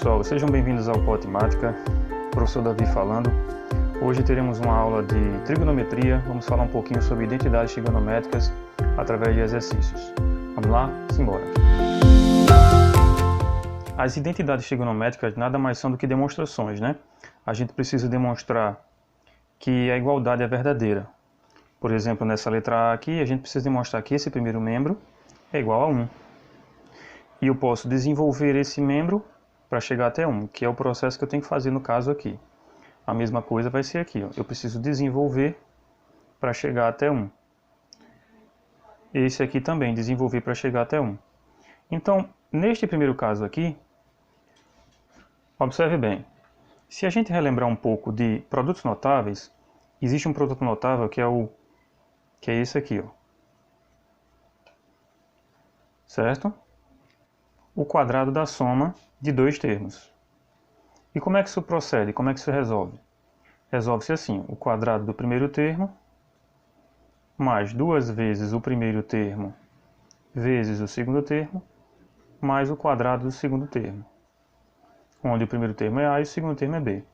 pessoal, sejam bem-vindos ao Matemática, professor Davi falando. Hoje teremos uma aula de trigonometria, vamos falar um pouquinho sobre identidades trigonométricas através de exercícios. Vamos lá? Simbora! As identidades trigonométricas nada mais são do que demonstrações, né? A gente precisa demonstrar que a igualdade é verdadeira. Por exemplo, nessa letra A aqui, a gente precisa demonstrar que esse primeiro membro é igual a 1. E eu posso desenvolver esse membro para chegar até 1, que é o processo que eu tenho que fazer no caso aqui. A mesma coisa vai ser aqui, ó. Eu preciso desenvolver para chegar até 1. Esse aqui também, desenvolver para chegar até 1. Então, neste primeiro caso aqui, observe bem. Se a gente relembrar um pouco de produtos notáveis, existe um produto notável que é esse aqui, ó. Certo? O quadrado da soma de dois termos. E como é que isso procede? Como é que isso resolve? Resolve-se assim, o quadrado do primeiro termo, mais 2 vezes o primeiro termo, vezes o segundo termo, mais o quadrado do segundo termo, onde o primeiro termo é A e o segundo termo é B.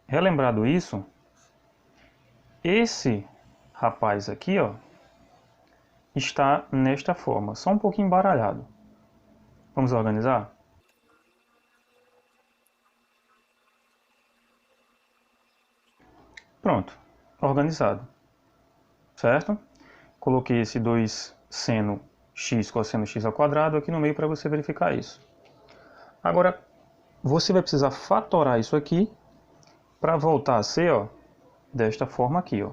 Relembrado isso, esse rapaz aqui, ó, está nesta forma, só um pouquinho embaralhado. Vamos organizar? Pronto, organizado, certo? Coloquei esse 2 seno x cosseno x ao quadrado aqui no meio para você verificar isso. Agora, você vai precisar fatorar isso aqui para voltar a ser, ó, desta forma aqui, ó,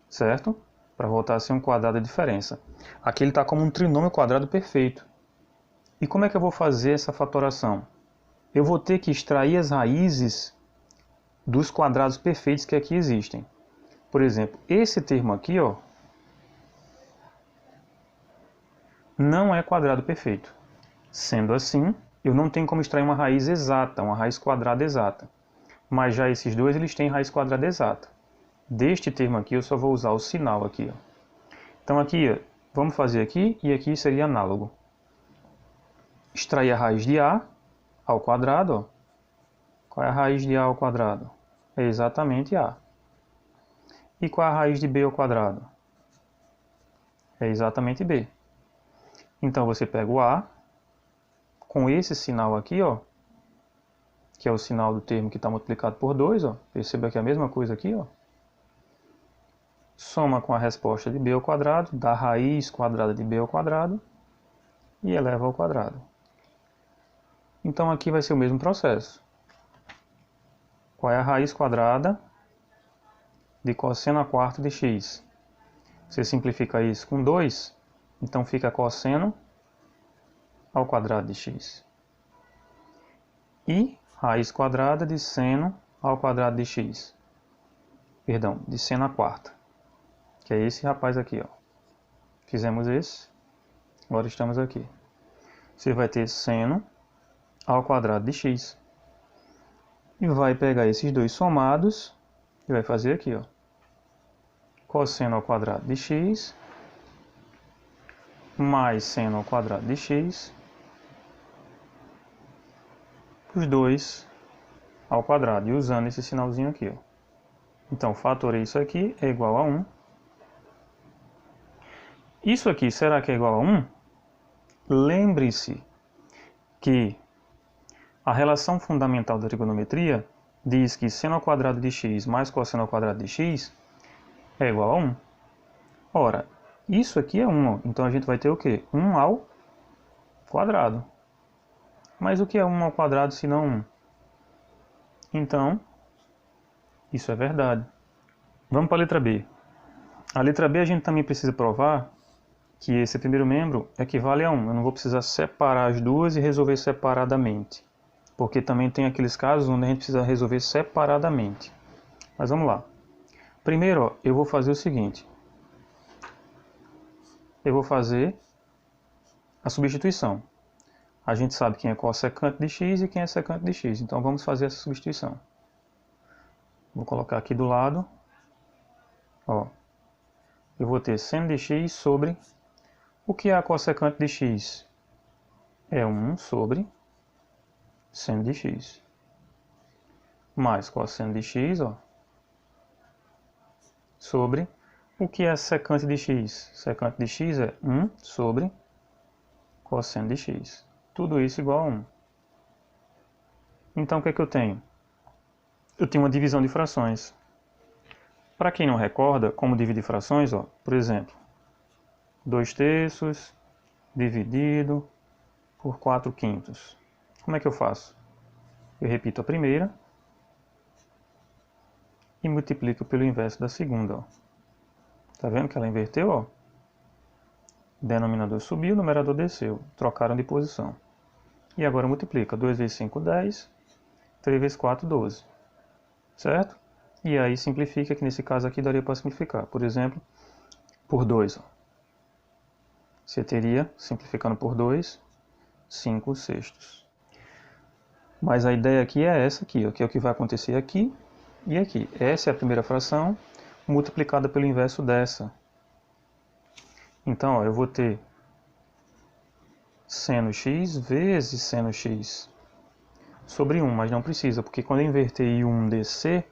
certo? Para voltar a ser um quadrado de diferença. Aqui ele está como um trinômio quadrado perfeito. E como é que eu vou fazer essa fatoração? Eu vou ter que extrair as raízes dos quadrados perfeitos que aqui existem. Por exemplo, esse termo aqui, ó, não é quadrado perfeito. Sendo assim, eu não tenho como extrair uma raiz exata, uma raiz quadrada exata. Mas já esses dois, eles têm raiz quadrada exata. Deste termo aqui, eu só vou usar o sinal aqui, ó. Então aqui, ó, vamos fazer aqui, e aqui seria análogo. Extrair a raiz de A ao quadrado, ó. Qual é a raiz de A ao quadrado? É exatamente A. E qual é a raiz de B ao quadrado? É exatamente B. Então você pega o A, com esse sinal aqui, ó, que é o sinal do termo que está multiplicado por 2, ó. Perceba que é a mesma coisa aqui, ó. Soma com a resposta de B ao quadrado, dá raiz quadrada de B ao quadrado e eleva ao quadrado. Então aqui vai ser o mesmo processo. Qual é a raiz quadrada de cosseno a quarto de x? Você simplifica isso com 2, então fica cosseno ao quadrado de x. E raiz quadrada de seno ao quadrado de x. Perdão, de seno a quarta. Que é esse rapaz aqui, ó. Fizemos esse, agora estamos aqui. Você vai ter seno ao quadrado de x. E vai pegar esses dois somados e vai fazer aqui, ó. Cosseno ao quadrado de x mais seno ao quadrado de x, os dois ao quadrado, e usando esse sinalzinho aqui, ó. Então, fatorei isso aqui, é igual a 1. Isso aqui, será que é igual a 1? Lembre-se que a relação fundamental da trigonometria diz que seno ao quadrado de x mais cosseno ao quadrado de x é igual a 1. Ora, isso aqui é 1, ó. Então a gente vai ter o quê? 1 ao quadrado. Mas o que é 1 ao quadrado se não 1? Então, isso é verdade. Vamos para a letra B. A letra B a gente também precisa provar que esse primeiro membro equivale a 1. Eu não vou precisar separar as duas e resolver separadamente. Porque também tem aqueles casos onde a gente precisa resolver separadamente. Mas vamos lá. Primeiro, ó, eu vou fazer o seguinte. Eu vou fazer a substituição. A gente sabe quem é cossecante de x e quem é secante de x. Então vamos fazer essa substituição. Vou colocar aqui do lado. Ó, eu vou ter seno de x sobre... O que é a cossecante de x? É 1 sobre seno de x, mais cosseno de x, ó, sobre o que é secante de x? Secante de x é 1 sobre cosseno de x. Tudo isso igual a 1. Então, o que é que eu tenho? Eu tenho uma divisão de frações. Para quem não recorda, como dividir frações, ó, por exemplo, 2/3 dividido por 4/5. Como é que eu faço? Eu repito a primeira e multiplico pelo inverso da segunda. Ó. Tá vendo que ela inverteu? Ó? O denominador subiu, o numerador desceu. Trocaram de posição. E agora multiplica. 2 vezes 5, 10. 3 vezes 4, 12. Certo? E aí simplifica, que nesse caso aqui daria para simplificar. Por exemplo, por 2. Ó. Você teria, simplificando por 2, 5/6. Mas a ideia aqui é essa aqui, ó, que é o que vai acontecer aqui e aqui. Essa é a primeira fração multiplicada pelo inverso dessa. Então, ó, eu vou ter seno x vezes seno x sobre 1, mas não precisa, porque quando eu inverter e 1 descer,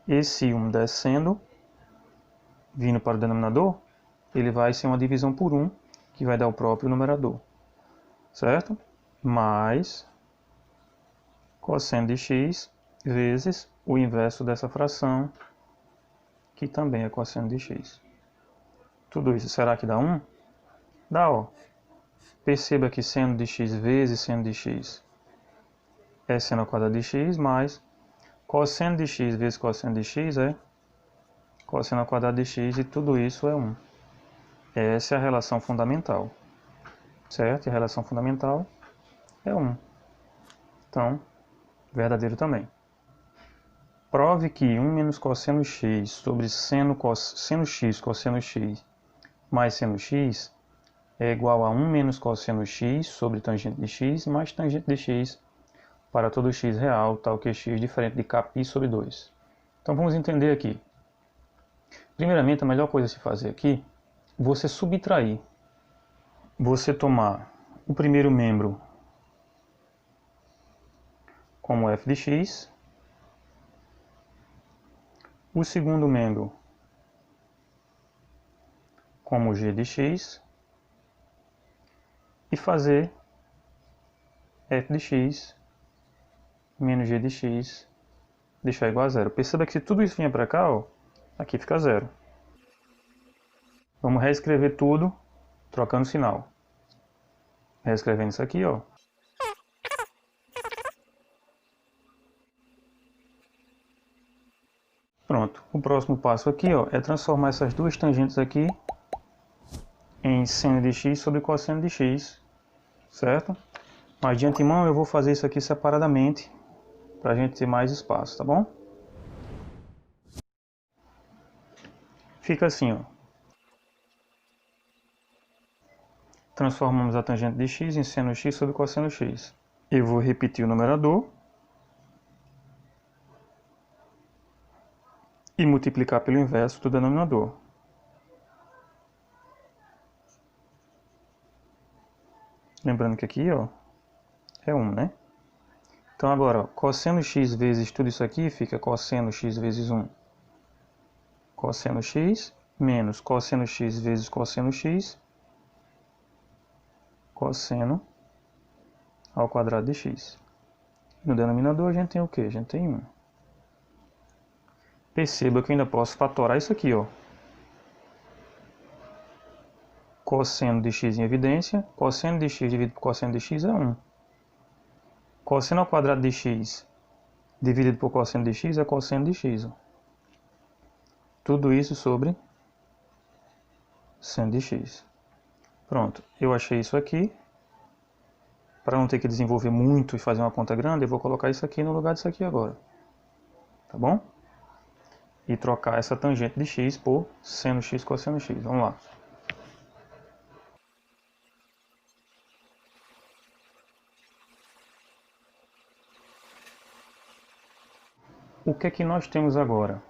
esse 1 descendo, vindo para o denominador, ele vai ser uma divisão por 1, que vai dar o próprio numerador. Certo? Mais cosseno de x vezes o inverso dessa fração, que também é cosseno de x. Tudo isso, será que dá 1? Dá, ó. Perceba que seno de x vezes seno de x é seno ao quadrado de x, mais cosseno de x vezes cosseno de x é cosseno ao quadrado de x, e tudo isso é 1. Essa é a relação fundamental. Certo? E a relação fundamental é 1. Então, verdadeiro também. Prove que 1 menos cosseno x sobre seno x cosseno x mais seno x é igual a 1 menos cosseno x sobre tangente de x mais tangente de x para todo x real, tal que x diferente de κ sobre 2. Então vamos entender aqui. Primeiramente, a melhor coisa a se fazer aqui, você subtrair. Você tomar o primeiro membro como f de x, o segundo membro como g de x, e fazer f de x menos g de x deixar igual a zero. Perceba que se tudo isso vier para cá, ó, aqui fica zero. Vamos reescrever tudo trocando sinal. Reescrevendo isso aqui, ó. Pronto. O próximo passo aqui, ó, é transformar essas duas tangentes aqui em seno de x sobre cosseno de x, certo? Mas de antemão eu vou fazer isso aqui separadamente, para a gente ter mais espaço, tá bom? Fica assim, ó. Transformamos a tangente de x em seno x sobre cosseno x. Eu vou repetir o numerador e multiplicar pelo inverso do denominador. Lembrando que aqui, ó, é 1, né? Então agora, ó, cosseno x vezes tudo isso aqui fica cosseno x vezes 1. Cosseno x menos cosseno x vezes cosseno x, cosseno ao quadrado de x. No denominador a gente tem o quê? A gente tem 1. Perceba que eu ainda posso fatorar isso aqui, ó. Cosseno de x em evidência, cosseno de x dividido por cosseno de x é 1. Cosseno ao quadrado de x dividido por cosseno de x é cosseno de x. Ó. Tudo isso sobre seno de x. Pronto, eu achei isso aqui. Para não ter que desenvolver muito e fazer uma conta grande, eu vou colocar isso aqui no lugar disso aqui agora. Tá bom? E trocar essa tangente de x por seno x cosseno x. Vamos lá. O que é que nós temos agora?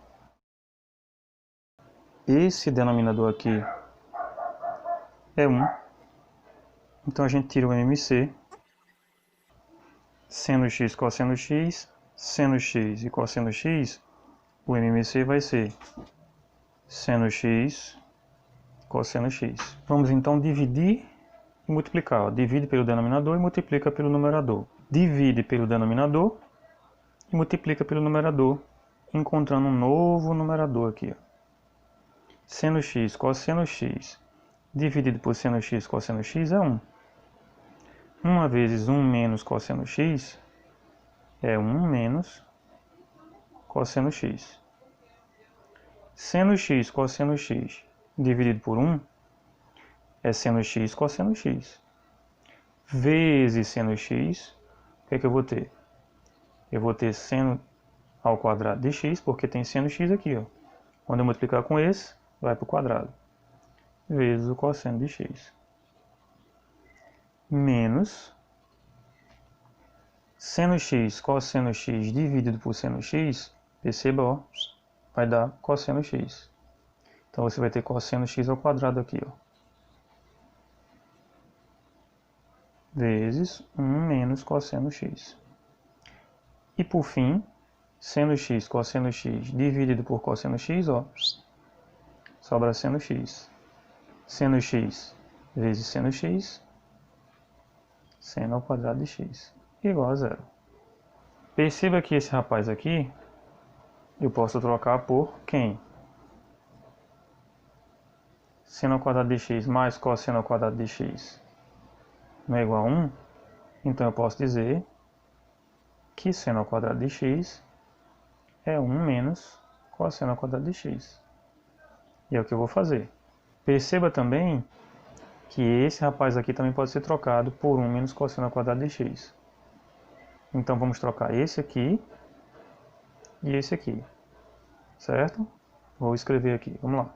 Esse denominador aqui é 1. Então a gente tira o MMC. seno x, cosseno x, seno x e cosseno x, o MMC vai ser seno x, cosseno x. Vamos então dividir e multiplicar. Ó. Divide pelo denominador e multiplica pelo numerador. Divide pelo denominador e multiplica pelo numerador, encontrando um novo numerador aqui. Ó. Seno x, cosseno x, dividido por seno x, cosseno x é 1. 1 vezes 1 menos cosseno x é 1 menos cosseno x. Seno x, cosseno x, dividido por 1 é seno x, cosseno x. Vezes seno x, o que é que eu vou ter? Eu vou ter seno ao quadrado de x, porque tem seno x aqui, ó. Quando eu multiplicar com esse, vai para o quadrado. Vezes o cosseno de x. Menos seno x, cosseno x dividido por seno x, perceba, ó, vai dar cosseno x. Então você vai ter cosseno x ao quadrado aqui, ó. Vezes 1 menos cosseno x. E por fim, seno x, cosseno x dividido por cosseno x, ó, sobra seno x. Seno x vezes seno x, seno ao quadrado de x, igual a zero. Perceba que esse rapaz aqui, eu posso trocar por quem? Seno ao quadrado de x mais cosseno ao quadrado de x não é igual a 1, então eu posso dizer que seno ao quadrado de x é 1 menos cosseno ao quadrado de x. E é o que eu vou fazer. Perceba também que esse rapaz aqui também pode ser trocado por 1 menos cosseno ao quadrado de x. Então vamos trocar esse aqui e esse aqui, certo? Vou escrever aqui, vamos lá.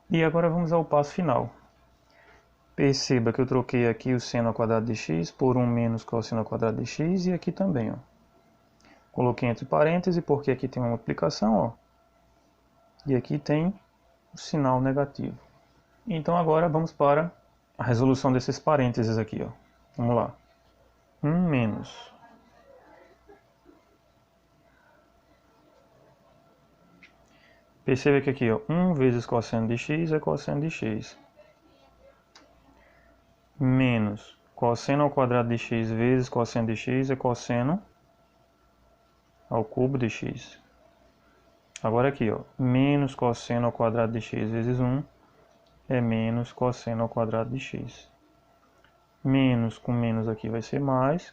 E agora vamos ao passo final. Perceba que eu troquei aqui o seno ao quadrado de x por 1 menos cosseno ao quadrado de x e aqui também, ó. Coloquei entre parênteses porque aqui tem uma multiplicação, ó. E aqui tem o sinal negativo. Então agora vamos para a resolução desses parênteses aqui, ó. Vamos lá. 1 menos. Perceba que aqui, ó, 1 vezes cosseno de x é cosseno de x. Menos cosseno ao quadrado de x vezes cosseno de x é cosseno ao cubo de x. Agora aqui, ó, menos cosseno ao quadrado de x vezes 1 é menos cosseno ao quadrado de x. Menos com menos aqui vai ser mais.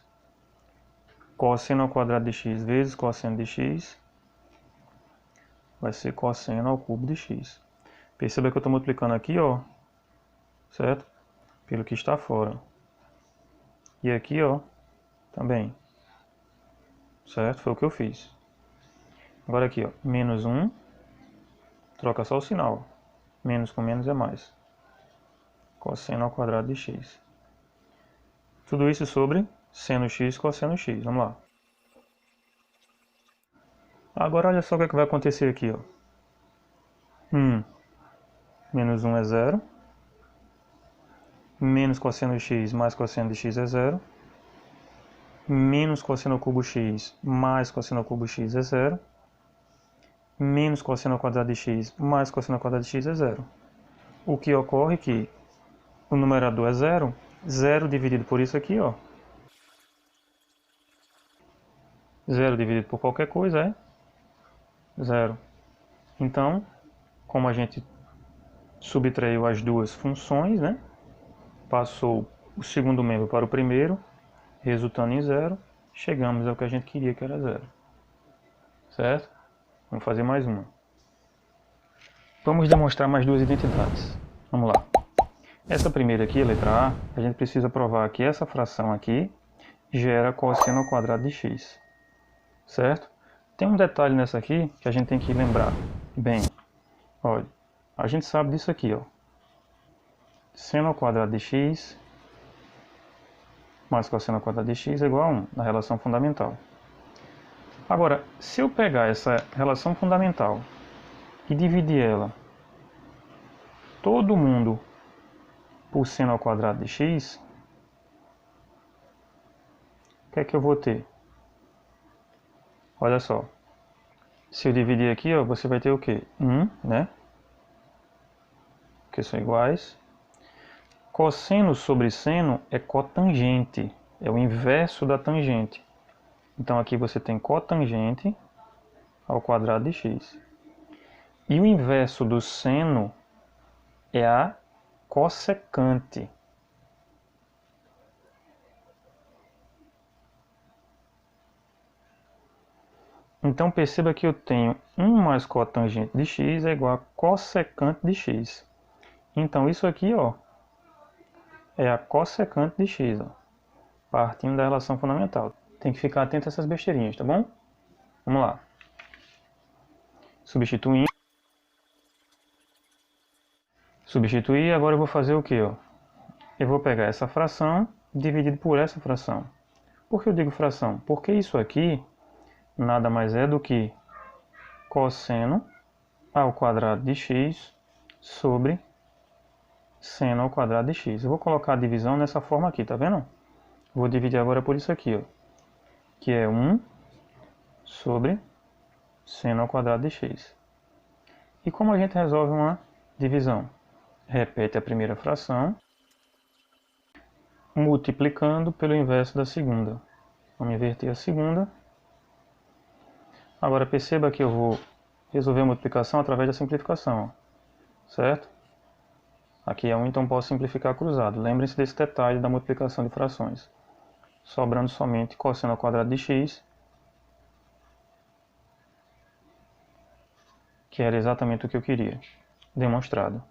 Cosseno ao quadrado de x vezes cosseno de x vai ser cosseno ao cubo de x. Perceba que eu estou multiplicando aqui, ó, certo? Pelo que está fora. E aqui, ó, também. Certo? Foi o que eu fiz. Agora aqui, ó, menos 1, troca só o sinal. Menos com menos é mais. Cosseno ao quadrado de x. Tudo isso sobre seno x, cosseno x. Vamos lá. Agora olha só o que, é que vai acontecer aqui, ó. Menos 1 é 0. Menos cosseno x mais cosseno de x é 0. Menos cosseno ao cubo x mais cosseno ao cubo x é 0. Menos cosseno ao quadrado de x mais cosseno ao quadrado de x é 0. O que ocorre é que o numerador é 0. 0 dividido por isso aqui, ó. 0 dividido por qualquer coisa é 0. Então, como a gente subtraiu as duas funções, né? Passou o segundo membro para o primeiro, resultando em 0, chegamos ao que a gente queria, que era 0. Certo? Vamos fazer mais uma. Vamos demonstrar mais duas identidades. Vamos lá. Essa primeira aqui, a letra A, a gente precisa provar que essa fração aqui gera cosseno ao quadrado de x. Certo? Tem um detalhe nessa aqui que a gente tem que lembrar. Bem, olha, a gente sabe disso aqui, ó. Seno ao quadrado de x mais cosseno ao quadrado de x é igual a 1, na relação fundamental. Agora, se eu pegar essa relação fundamental e dividir ela, todo mundo, por seno ao quadrado de x, o que é que eu vou ter? Olha só. Se eu dividir aqui, ó, você vai ter o quê? 1, né? Porque são iguais. Cosseno sobre seno é cotangente. É o inverso da tangente. Então aqui você tem cotangente ao quadrado de x. E o inverso do seno é a cossecante. Então perceba que eu tenho 1 mais cotangente de x é igual a cossecante de x. Então isso aqui, ó, é a cossecante de x, ó, partindo da relação fundamental. Tem que ficar atento a essas besteirinhas, tá bom? Vamos lá. Substituir, agora eu vou fazer o quê, ó? Eu vou pegar essa fração dividido por essa fração. Por que eu digo fração? Porque isso aqui nada mais é do que cosseno ao quadrado de x sobre seno ao quadrado de x. Eu vou colocar a divisão nessa forma aqui, tá vendo? Vou dividir agora por isso aqui, ó, que é 1 sobre seno ao quadrado de x. E como a gente resolve uma divisão? Repete a primeira fração, multiplicando pelo inverso da segunda. Vamos inverter a segunda. Agora perceba que eu vou resolver a multiplicação através da simplificação, ó, certo? Aqui é 1, então posso simplificar cruzado. Lembrem-se desse detalhe da multiplicação de frações. Sobrando somente cosseno ao quadrado de x, que era exatamente o que eu queria, demonstrado.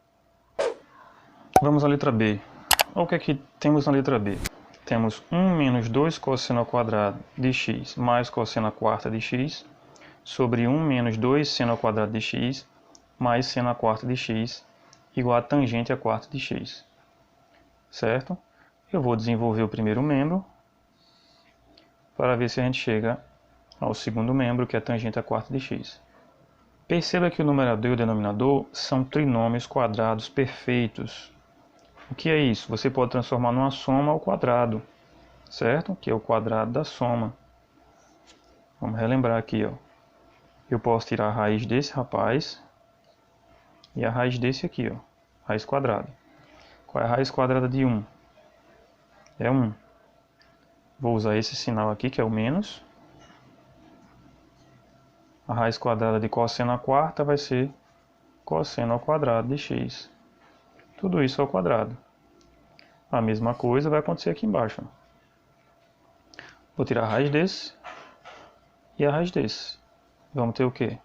Vamos à letra B. Olha o que é que temos na letra B. Temos 1 menos 2 cosseno ao quadrado de x mais cosseno à quarta de x sobre 1 menos 2 seno ao quadrado de x mais seno à quarta de x igual a tangente à quarta de x. Certo? Eu vou desenvolver o primeiro membro para ver se a gente chega ao segundo membro, que é a tangente à quarta de x. Perceba que o numerador e o denominador são trinômios quadrados perfeitos. O que é isso? Você pode transformar numa soma ao quadrado, certo? Que é o quadrado da soma. Vamos relembrar aqui, ó. Eu posso tirar a raiz desse rapaz e a raiz desse aqui, ó, raiz quadrada. Qual é a raiz quadrada de 1? É 1. Vou usar esse sinal aqui, que é o menos. A raiz quadrada de cosseno à quarta vai ser cosseno ao quadrado de x. Tudo isso ao quadrado. A mesma coisa vai acontecer aqui embaixo. Vou tirar a raiz desse e a raiz desse. Vamos ter o quê?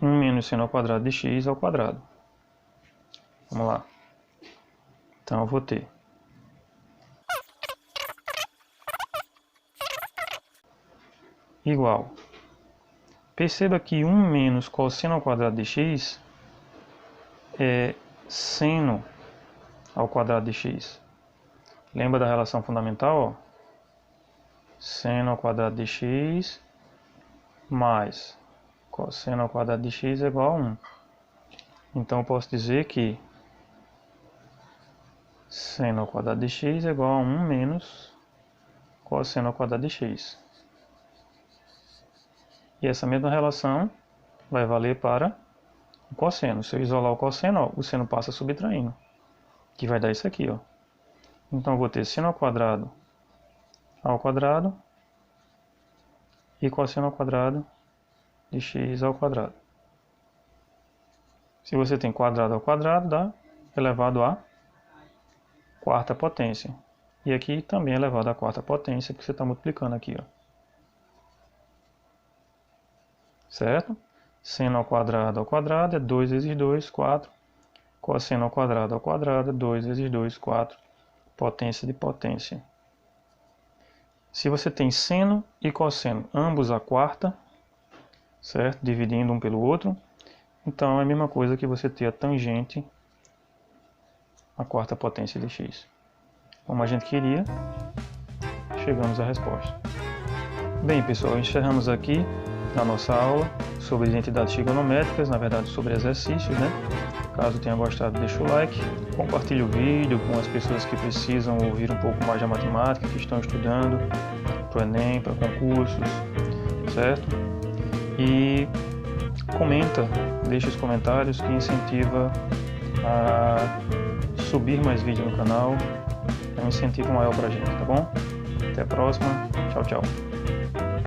1 menos seno ao quadrado de x ao quadrado. Vamos lá. Então eu vou ter igual. Perceba que 1 menos cosseno ao quadrado de x é seno ao quadrado de x. Lembra da relação fundamental? Ó? Seno ao quadrado de x mais cosseno ao quadrado de x é igual a 1. Então eu posso dizer que seno ao quadrado de x é igual a 1 menos cosseno ao quadrado de x. E essa mesma relação vai valer para o cosseno. Se eu isolar o cosseno, ó, o seno passa subtraindo, que vai dar isso aqui, ó. Então eu vou ter seno ao quadrado e cosseno ao quadrado de x ao quadrado. Se você tem quadrado ao quadrado, dá elevado à quarta potência. E aqui também é elevado à quarta potência, porque você está multiplicando aqui, ó. Certo? Seno ao quadrado é 2 vezes 2, 4. Cosseno ao quadrado é 2 vezes 2, 4. Potência de potência. Se você tem seno e cosseno, ambos à quarta, certo? Dividindo um pelo outro, então é a mesma coisa que você ter a tangente à quarta potência de x. Como a gente queria, chegamos à resposta. Bem, pessoal, encerramos aqui na nossa aula sobre identidades trigonométricas, na verdade sobre exercícios, né? Caso tenha gostado, deixa o like, compartilhe o vídeo com as pessoas que precisam ouvir um pouco mais da matemática, que estão estudando para o Enem, para concursos, certo? E comenta, deixa os comentários que incentiva a subir mais vídeo no canal, é um incentivo maior para a gente, tá bom? Até a próxima, tchau, tchau.